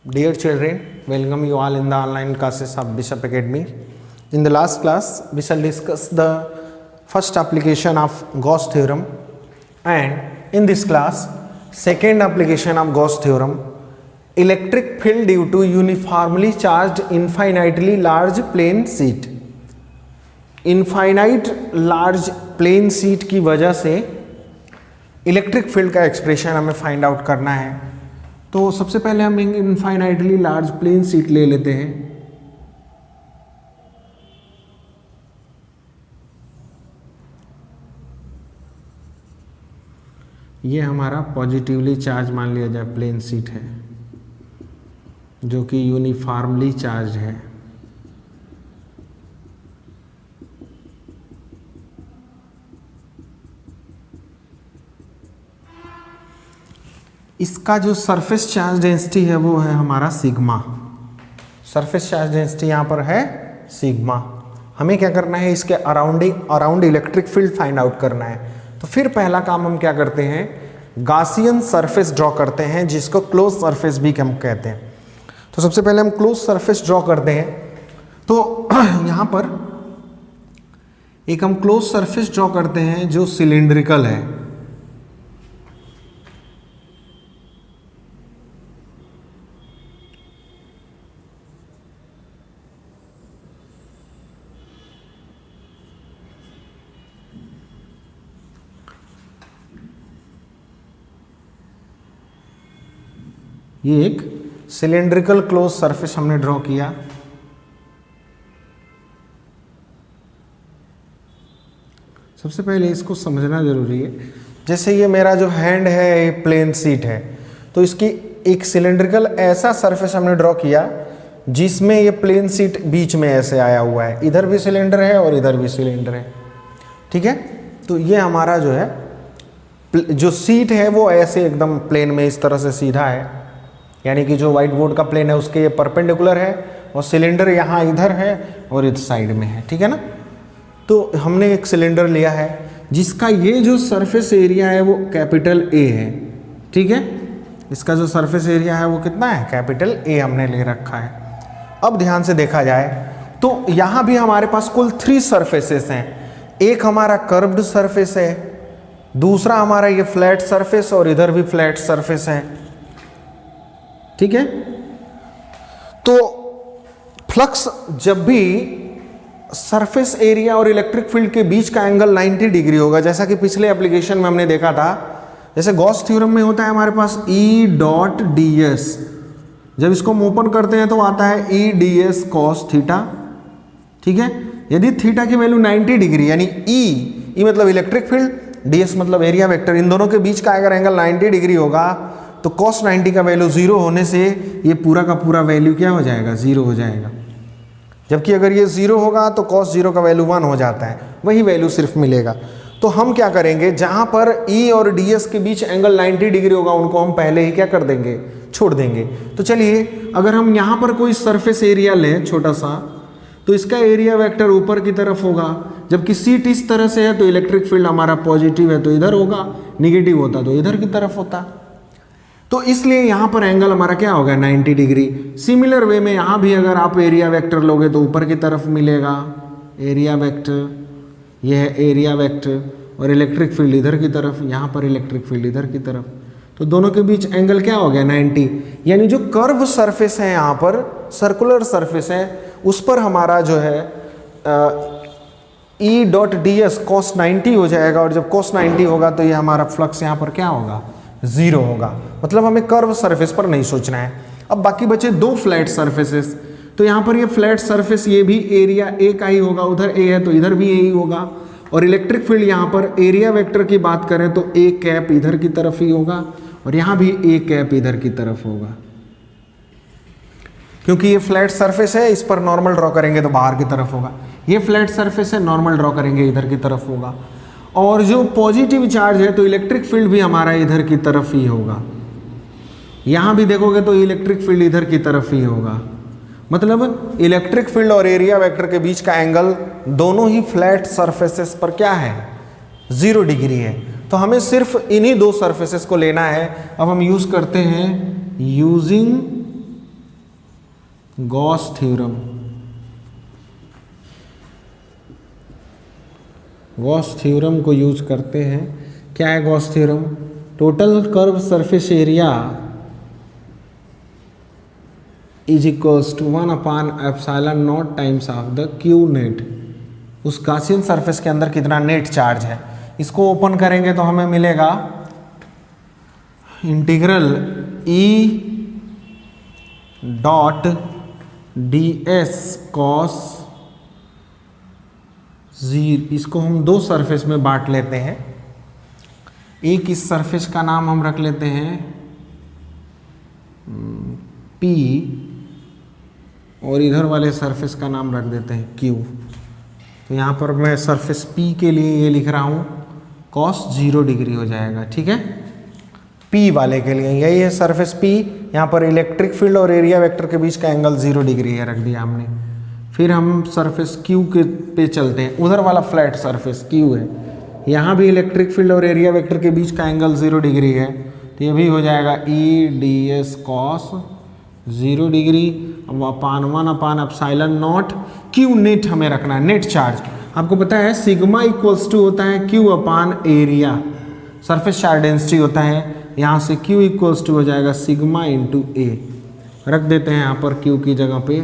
Dear children, welcome you all in the online classes of Bishop Academy. In the last class, we shall discuss the first application of Gauss theorem, and in this class, second application of Gauss theorem, electric field due to uniformly charged infinitely large plane sheet. Infinite large plane sheet की वजह से electric field का expression हमें find out करना है। तो सबसे पहले हम इनफाइनाइटली लार्ज प्लेन शीट ले लेते हैं। ये हमारा पॉजिटिवली चार्ज मान लिया जाए प्लेन शीट है जो कि यूनिफॉर्मली चार्ज है। इसका जो सरफेस चार्ज डेंसिटी है वो है हमारा सिग्मा। सरफेस चार्ज डेंसिटी यहाँ पर है सिग्मा। हमें क्या करना है, इसके around electric field find out करना है। तो फिर पहला काम हम क्या करते हैं, गॉसियन सरफेस ड्रॉ करते हैं जिसको क्लोज सरफेस भी हम कहते हैं। तो सबसे पहले हम क्लोज सरफेस ड्रॉ करते हैं। तो यहाँ पर एक हम क्लोज सरफेस ड्रॉ करते हैं जो सिलिंड्रिकल है। ये एक सिलिंड्रिकल क्लोज सरफेस हमने ड्रॉ किया। सबसे पहले इसको समझना जरूरी है। जैसे ये मेरा जो हैंड है ये प्लेन शीट है, तो इसकी एक सिलिंड्रिकल ऐसा सरफेस हमने ड्रॉ किया जिसमें ये प्लेन शीट बीच में ऐसे आया हुआ है। इधर भी सिलेंडर है और इधर भी सिलेंडर है, ठीक है। तो ये हमारा जो है जो शीट है वो ऐसे एकदम प्लेन में इस तरह से सीधा है, यानी कि जो व्हाइट बोर्ड का प्लेन है उसके ये परपेंडिकुलर है और सिलेंडर यहाँ इधर है और इस साइड में है, ठीक है ना। तो हमने एक सिलेंडर लिया है जिसका ये जो सरफेस एरिया है वो कैपिटल ए है, ठीक है। इसका जो सरफेस एरिया है वो कितना है, कैपिटल ए हमने ले रखा है। अब ध्यान से देखा जाए तो यहाँ भी हमारे पास कुल 3 सरफेसेस हैं। एक हमारा कर्व्ड सरफेस है, दूसरा हमारा ये फ्लैट सरफेस और इधर भी फ्लैट सरफेस है, ठीक है। तो फ्लक्स जब भी सरफेस एरिया और इलेक्ट्रिक फील्ड के बीच का एंगल 90 डिग्री होगा, जैसा कि पिछले एप्लीकेशन में हमने देखा था। जैसे गॉस थ्योरम में होता है हमारे पास E डॉट ds, जब इसको हम ओपन करते हैं तो आता है E ds cos थीटा, ठीक है। यदि थीटा की वैल्यू 90 डिग्री यानी E मतलब इलेक्ट्रिक फील्ड, ds मतलब एरिया वेक्टर, इन दोनों के बीच का अगर एंगल 90 डिग्री होगा तो cos 90 का वैल्यू 0 होने से ये पूरा का पूरा वैल्यू क्या हो जाएगा, 0 हो जाएगा। जबकि अगर ये 0 होगा तो cos 0 का वैल्यू 1 हो जाता है, वही वैल्यू सिर्फ मिलेगा। तो हम क्या करेंगे, जहां पर E और ds के बीच एंगल 90 डिग्री होगा उनको हम पहले ही क्या कर देंगे, छोड़ देंगे। तो चलिए अगर हम यहाँ पर कोई सरफेस एरिया लें छोटा सा, तो इसका एरिया वेक्टर ऊपर की तरफ होगा। जबकि शीट इस तरह से है तो इलेक्ट्रिक फील्ड हमारा पॉजिटिव है तो इधर होगा, निगेटिव होता तो इधर की तरफ होता। तो इसलिए यहाँ पर एंगल हमारा क्या होगा, 90 डिग्री। सिमिलर वे में यहाँ भी अगर आप एरिया वेक्टर लोगे तो ऊपर की तरफ मिलेगा एरिया वेक्टर, यह है एरिया वेक्टर, और इलेक्ट्रिक फील्ड इधर की तरफ, यहाँ पर इलेक्ट्रिक फील्ड इधर की तरफ। तो दोनों के बीच एंगल क्या हो गया, 90। यानी जो कर्व सरफेस है यहाँ पर, सर्कुलर सरफेस है, उस पर हमारा जो है E डॉट ds cos 90 हो जाएगा। और जब cos 90 होगा तो ये हमारा फ्लक्स यहाँ पर क्या होगा, 0 होगा। मतलब हमें कर्व सरफेस पर नहीं सोचना है। अब बाकी बचे 2 फ्लैट सरफेसेस। तो यहाँ पर ये फ्लैट सरफेस ये भी एरिया ए का ही होगा, उधर ए है तो इधर भी ए ही होगा। और इलेक्ट्रिक फील्ड यहाँ पर एरिया वेक्टर की बात करें तो ए कैप इधर की तरफ ही होगा और यहाँ भी ए कैप इधर की तरफ होगा। क्योंकि ये फ्लैट सरफेस है, इस पर नॉर्मल ड्रॉ करेंगे तो बाहर की तरफ होगा। ये फ्लैट सरफेस है, नॉर्मल ड्रॉ करेंगे इधर की तरफ होगा। और जो पॉजिटिव चार्ज है तो इलेक्ट्रिक फील्ड भी हमारा इधर की तरफ ही होगा। यहाँ भी देखोगे तो इलेक्ट्रिक फील्ड इधर की तरफ ही होगा। मतलब इलेक्ट्रिक फील्ड और एरिया वेक्टर के बीच का एंगल दोनों ही फ्लैट सरफेसेस पर क्या है, 0 डिग्री है। तो हमें सिर्फ इन्हीं 2 सरफेसेस को लेना है। अब हम यूज करते हैं using Gauss theorem. Gauss theorem को यूज करते हैं। क्या है Gauss theorem? Total curve surface area is equals to 1/ε0 times of the Q net. उस गॉसियन सरफेस के अंदर कितना नेट चार्ज है। इसको ओपन करेंगे तो हमें मिलेगा integral E dot D S cos zero. इसको हम दो सरफेस में बांट लेते हैं। एक इस सरफेस का नाम हम रख लेते हैं P और इधर वाले सरफेस का नाम रख देते हैं Q। तो यहाँ पर मैं सरफेस P के लिए ये लिख रहा हूँ cos 0 डिग्री हो जाएगा। ठीक है, P वाले के लिए यही है सरफेस P। यहाँ पर इलेक्ट्रिक फील्ड और एरिया वेक्टर के बीच का एंगल 0 डिग्री है, रख दिया हमने। फिर हम सरफेस Q के पे चलते हैं। उधर वाला फ्लैट सरफेस Q है, यहाँ भी इलेक्ट्रिक फील्ड और एरिया वेक्टर के बीच का एंगल 0 डिग्री है, तो ये भी हो जाएगा E D S cos 0 degree upon 1/ε0 Q net हमें रखना है, नेट चार्ज। आपको पता है सिग्मा इक्वल्स टू होता है Q अपान एरिया, सरफेस चार्ज डेंसिटी होता है। यहाँ से Q इक्वल्स टू हो जाएगा सिग्मा इंटू ए। रख देते हैं यहाँ पर Q की जगह पे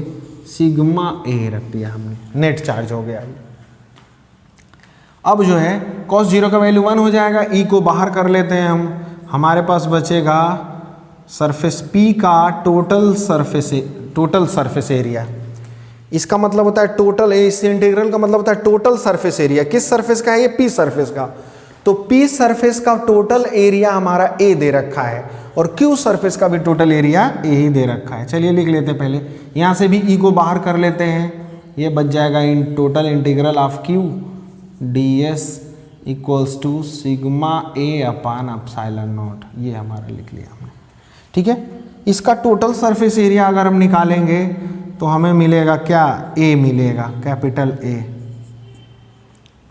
सिग्मा ए रख दिया हमने, नेट चार्ज हो गया। अब जो है cos 0 का वैल्यू 1 हो जाएगा। ई को बाहर कर लेते हैं हम, हमारे पास बचेगा सरफेस P का टोटल सरफेस एरिया। इसका मतलब होता है टोटल, इस इंटीग्रल का मतलब होता है टोटल सरफेस एरिया। किस सरफेस का है ये? P सरफेस का। तो P सरफेस का टोटल एरिया हमारा A दे रखा है और Q सरफेस का भी टोटल एरिया A ही दे रखा है। चलिए लिख लेते हैं पहले, यहाँ से भी E को बाहर कर लेते हैं। ये बच जाएगा in total integral of Q ds equals to sigma A upon ε0। ये हमारा लिख लिया हमने। ठीक है, इसका टोटल सरफेस एरिया अगर हम निकालेंगे तो हमें मिलेगा क्या? A मिलेगा, capital A।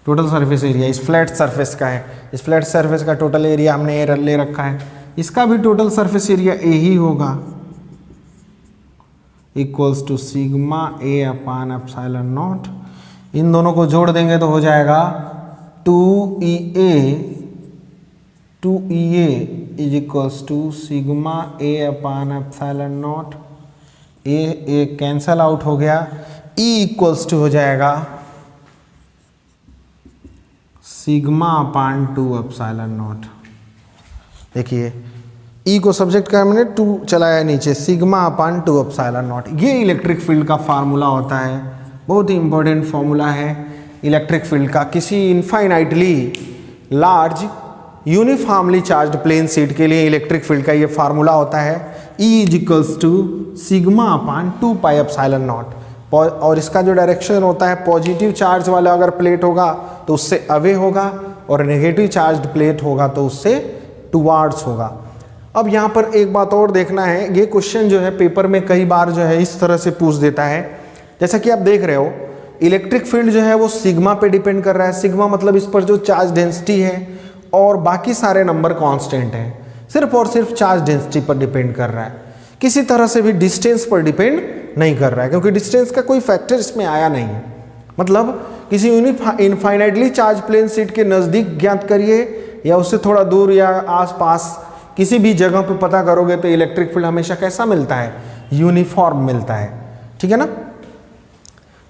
Total surface area इस फ्लैट सरफेस का है, इस फ्लैट सरफेस का टोटल एरिया हमने ए ले रखा है, इसका भी टोटल सरफेस एरिया A ही होगा, equals to sigma A upon ε0। इन दोनों को जोड़ देंगे तो हो जाएगा 2EA is equals to sigma A upon ε0। A cancel out हो गया, E इक्वल्स टू हो जाएगा सिग्मा अपान 2ε0। देखिए E को सब्जेक्ट का हमने 2 चलाया नीचे, सिग्मा अपान 2ε0। ये इलेक्ट्रिक फील्ड का फार्मूला होता है, बहुत ही इंपॉर्टेंट फॉर्मूला है इलेक्ट्रिक फील्ड का। किसी infinitely large uniformly charged plane sheet के लिए इलेक्ट्रिक फील्ड का ये फार्मूला होता है E is equals to sigma upon 2πε0। और इसका जो डायरेक्शन होता है, पॉजिटिव चार्ज वाला अगर प्लेट होगा तो उससे अवे होगा और नेगेटिव चार्ज प्लेट होगा तो उससे टुवार्ड्स होगा। अब यहाँ पर एक बात और देखना है, ये क्वेश्चन जो है पेपर में कई बार जो है इस तरह से पूछ देता है। जैसा कि आप देख रहे हो इलेक्ट्रिक फील्ड जो है वो सिग्मा पे डिपेंड कर रहा है। सिग्मा मतलब इस पर जो चार्ज डेंसिटी है और बाकी सारे नंबर कांस्टेंट हैं, सिर्फ और सिर्फ चार्ज डेंसिटी पर डिपेंड कर रहा है, किसी तरह से भी डिस्टेंस पर डिपेंड नहीं कर रहा है, क्योंकि डिस्टेंस का कोई फैक्टर इसमें आया नहीं है। मतलब किसी इनफाइनाइटली चार्ज प्लेन शीट के नज़दीक ज्ञात करिए या उससे थोड़ा दूर या आसपास किसी भी जगह पे पता करोगे तो इलेक्ट्रिक फील्ड हमेशा कैसा मिलता है? यूनिफॉर्म मिलता है। ठीक है ना?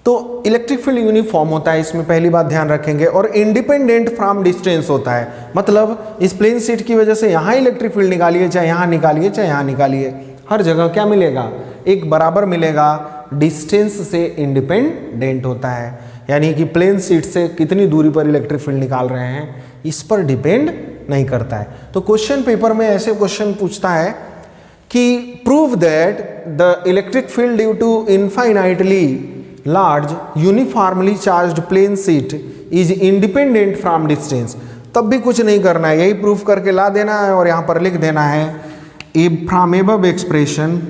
तो इलेक्ट्रिक फील्ड यूनिफॉर्म होता है, इसमें पहली बात ध्यान रखेंगे, और इंडिपेंडेंट फ्रॉम डिस्टेंस होता है। मतलब इस प्लेन शीट की वजह से यहाँ इलेक्ट्रिक फील्ड निकालिए, चाहे यहाँ निकालिए, चाहे यहाँ निकालिए, हर जगह क्या मिलेगा? एक बराबर मिलेगा, डिस्टेंस से इंडिपेंडेंट होता है। यानी कि प्लेन शीट से कितनी दूरी पर इलेक्ट्रिक फील्ड निकाल रहे हैं इस पर डिपेंड नहीं करता है। तो क्वेश्चन पेपर में ऐसे क्वेश्चन पूछता है कि prove that the electric field due to infinitely large uniformly charged plane sheet is independent from distance. तब भी कुछ नहीं करना है, यही प्रूफ करके ला देना है और यहाँ पर लिख देना है from above expression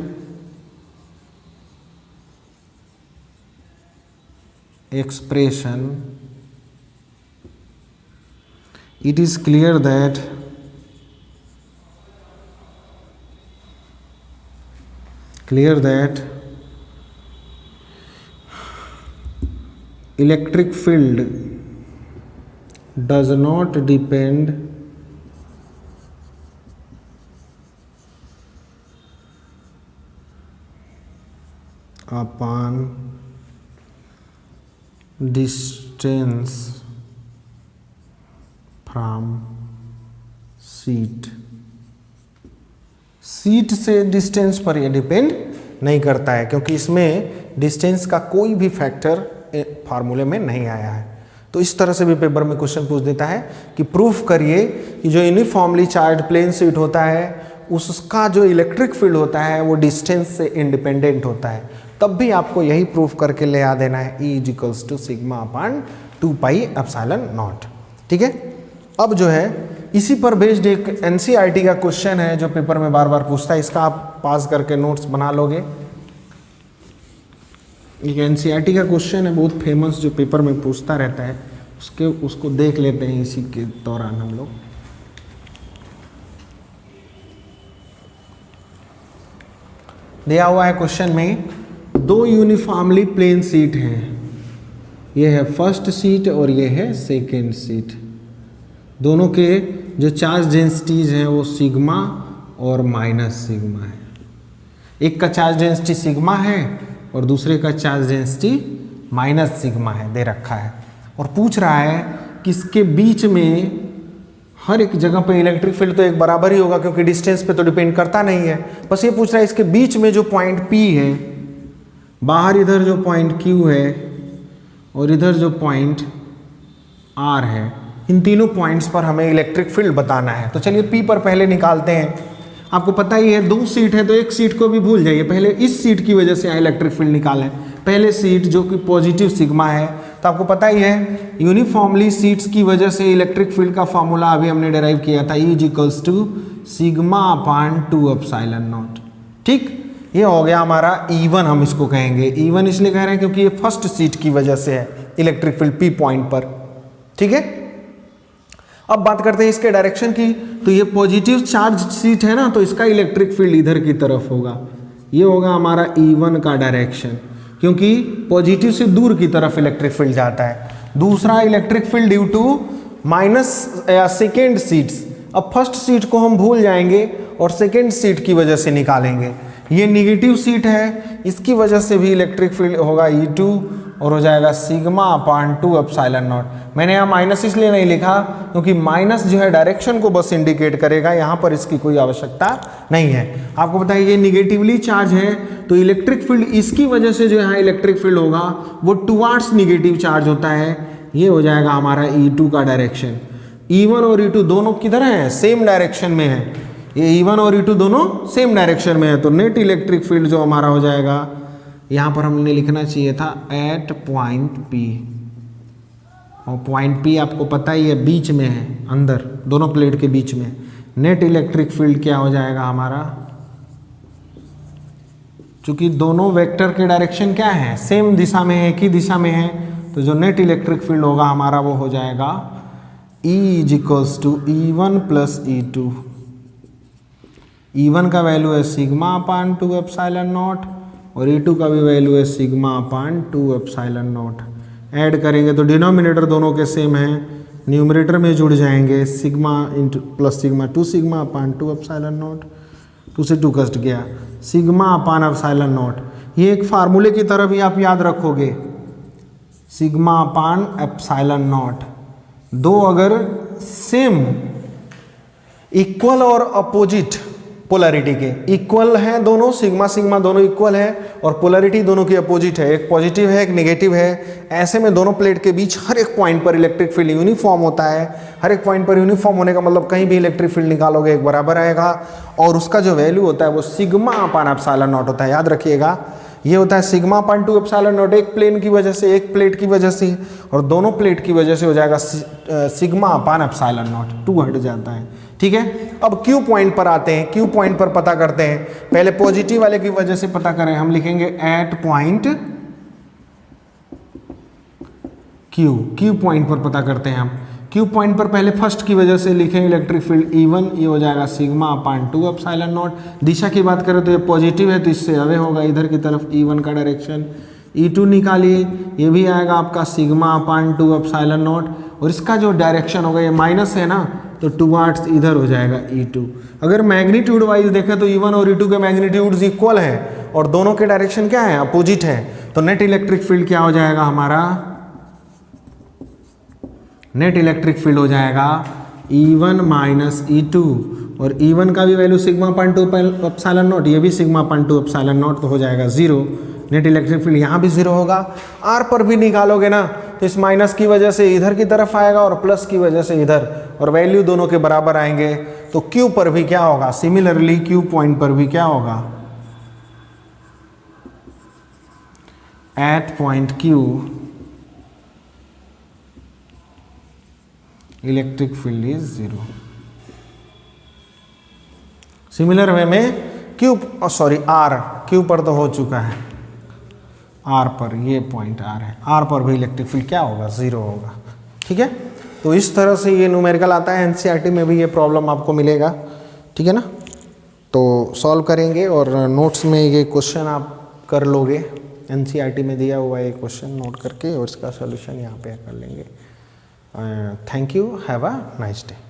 it is clear that electric field does not depend upon distance from seat. Seat से डिस्टेंस पर ये डिपेंड नहीं करता है, क्योंकि इसमें डिस्टेंस का कोई भी फैक्टर फार्मूले में नहीं आया है। तो इस तरह से भी पेपर में क्वेश्चन पूछ देता है कि प्रूफ करिए कि जो यूनिफॉर्मली चार्ज प्लेन सीट होता है उसका जो इलेक्ट्रिक फील्ड होता है वो डिस्टेंस से इंडिपेंडेंट होता है। तब भी आपको यही प्रूफ करके ले आ देना है E equals to sigma upon 2 pi epsilon naught. ठीक है, अब जो है इसी पर बेस्ड एक NCERT का क्वेश्चन है जो पेपर में बार बार पूछता है, इसका आप पास करके नोट्स बना लोगे। एक NCERT का क्वेश्चन है बहुत फेमस जो पेपर में पूछता रहता है, उसको देख लेते हैं इसी के दौरान हम लोग। दिया हुआ है क्वेश्चन में, दो यूनिफॉर्मली प्लेन सीट हैं, ये है फर्स्ट सीट और ये है सेकेंड सीट। दोनों के जो चार्ज डेंसिटीज हैं वो सिग्मा और माइनस सिग्मा है। एक का चार्ज डेंसिटी सिग्मा है और दूसरे का चार्ज डेंसिटी माइनस सिग्मा है, दे रखा है। और पूछ रहा है कि इसके बीच में हर एक जगह पे इलेक्ट्रिक फील्ड तो एक बराबर ही होगा क्योंकि डिस्टेंस पे तो डिपेंड करता नहीं है। बस ये पूछ रहा है इसके बीच में जो पॉइंट P है, बाहर इधर जो पॉइंट Q है और इधर जो पॉइंट R है, इन तीनों पॉइंट्स पर हमें इलेक्ट्रिक फील्ड बताना है। तो चलिए P पर पहले निकालते हैं। आपको पता ही है दो सीट है तो एक सीट को भी भूल जाइए, पहले इस सीट की वजह से इलेक्ट्रिक फील्ड निकालें। पहले सीट जो कि पॉजिटिव सिग्मा है, तो आपको पता ही है यूनिफॉर्मली सीट्स की वजह से इलेक्ट्रिक फील्ड का फॉर्मूला अभी हमने डेराइव किया था, E equals to sigma upon 2 epsilon naught. ठीक, ये हो गया हमारा E1, हम इसको कहेंगे E1 इसलिए कह रहे हैं क्योंकि ये फर्स्ट सीट की वजह से है इलेक्ट्रिक फील्ड P पॉइंट पर। ठीक है, अब बात करते हैं इसके डायरेक्शन की। तो ये पॉजिटिव चार्ज सीट है ना, तो इसका इलेक्ट्रिक फील्ड इधर की तरफ होगा, ये होगा हमारा E1 का डायरेक्शन, क्योंकि पॉजिटिव से दूर की तरफ इलेक्ट्रिक फील्ड जाता है। दूसरा electric field due to minus या सेकेंड सीट्स। अब फर्स्ट सीट को हम भूल जाएंगे और सेकेंड सीट की वजह से निकालेंगे। ये निगेटिव सीट है, इसकी वजह से भी इलेक्ट्रिक फील्ड होगा E2 और हो जाएगा सिग्मा अपान 2 एप्सिलॉन नॉट। मैंने यहाँ माइनस इसलिए नहीं लिखा क्योंकि माइनस जो है डायरेक्शन को बस इंडिकेट करेगा, यहाँ पर इसकी कोई आवश्यकता नहीं है। आपको पता है ये निगेटिवली चार्ज है तो इलेक्ट्रिक फील्ड इसकी वजह से जो यहाँ इलेक्ट्रिक फील्ड होगा वो टुवार्ड्स निगेटिव चार्ज होता है, ये हो जाएगा हमारा E2 का डायरेक्शन। E1 और E2 दोनों किधर हैं? सेम डायरेक्शन में है। ये E1 और E2 दोनों सेम डायरेक्शन में है, तो नेट इलेक्ट्रिक फील्ड जो हमारा हो जाएगा, यहाँ पर हमने लिखना चाहिए था एट पॉइंट P, और पॉइंट P आपको पता ही है बीच में है, अंदर दोनों प्लेट के बीच में। नेट इलेक्ट्रिक फील्ड क्या हो जाएगा हमारा, चूंकि दोनों वेक्टर के डायरेक्शन क्या है, सेम दिशा में है, एक ही दिशा में है, तो जो नेट इलेक्ट्रिक फील्ड होगा हमारा वो हो जाएगा E equals to E1 plus E2। E1 का वैल्यू है सिग्मा अपान 2 एप्सिलॉन नॉट और E2 का भी वैल्यू है sigma upon 2 epsilon not. Add करेंगे तो डिनोमिनेटर दोनों के सेम है, न्यूमरेटर में जुड़ जाएंगे, sigma into plus sigma 2 sigma upon 2 epsilon not, 2 से 2 कट गया, सिग्मा अपान एप्सिलॉन नॉट। ये एक फार्मूले की तरह भी आप याद रखोगे, सिग्मा अपान एप्सिलॉन नॉट। दो अगर सेम इक्वल और अपोजिट पोलैरिटी के इक्वल हैं दोनों, सिग्मा सिग्मा दोनों इक्वल है और पोलैरिटी दोनों की अपोजिट है, एक पॉजिटिव है एक नेगेटिव है, ऐसे में दोनों प्लेट के बीच हर एक पॉइंट पर इलेक्ट्रिक फील्ड यूनिफॉर्म होता है। हर एक पॉइंट पर यूनिफॉर्म होने का मतलब कहीं भी इलेक्ट्रिक फील्ड निकालोगे एक बराबर आएगा और उसका जो वैल्यू होता है वो सिग्मा अपान एप्सिलॉन नॉट होता है। याद रखिएगा, ये होता है सिग्मा अपान 2 एप्सिलॉन नॉट, एक प्लेन की वजह से, एक प्लेट की वजह से, और दोनों प्लेट की वजह से हो जाएगा सिग्मा अपान एप्सिलॉन नॉट, 2 हट जाता है। ठीक है, अब Q पॉइंट पर आते हैं, Q पॉइंट पर पता करते हैं। पहले पॉजिटिव वाले की वजह से पता करें, हम लिखेंगे एट पॉइंट Q पॉइंट पर पता करते हैं हम। Q पॉइंट पर पहले फर्स्ट की वजह से लिखें इलेक्ट्रिक फील्ड E1, ये हो जाएगा सिग्मा अपान 2 एप्सिलॉन नॉट। दिशा की बात करें तो ये पॉजिटिव है तो इससे अवे होगा इधर की तरफ E1 का डायरेक्शन, E2 निकालिए, ये भी आएगा आपका सिग्मा अपान 2 एप्सिलॉन नॉट, और इसका जो डायरेक्शन होगा ये माइनस है ना, तो टुवार्ड्स इधर हो जाएगा E2। अगर मैग्नीट्यूड वाइज देखें तो E1 और E2 के मैग्नीट्यूड्स इक्वल हैं और दोनों के डायरेक्शन क्या है, अपोजिट है, तो नेट इलेक्ट्रिक फील्ड क्या हो जाएगा हमारा, नेट इलेक्ट्रिक फील्ड हो जाएगा E1 माइनस E2, और E1 का भी value sigma upon 2 epsilon not, ये भी सिग्मा अपान 2 एप्सिलॉन नॉट, तो हो जाएगा 0। नेट इलेक्ट्रिक फील्ड यहाँ भी 0 होगा। R पर भी निकालोगे ना तो इस माइनस की वजह से इधर की तरफ आएगा और प्लस की वजह से इधर, और वैल्यू दोनों के बराबर आएंगे। तो Q पर भी क्या होगा, सिमिलरली Q पॉइंट पर भी क्या होगा, at point Q electric field is 0। Similar way में Q पर तो हो चुका है, R पर, ये पॉइंट R है, R पर भी इलेक्ट्रिक फील्ड क्या होगा, 0 होगा। ठीक है, तो इस तरह से ये न्यूमेरिकल आता है। एनसीईआरटी में भी ये प्रॉब्लम आपको मिलेगा, ठीक है ना। तो सॉल्व करेंगे और नोट्स में ये क्वेश्चन आप कर लोगे, एनसीईआरटी में दिया हुआ ये क्वेश्चन नोट करके, और इसका सोल्यूशन यहाँ पे कर लेंगे। Thank you, have a nice day.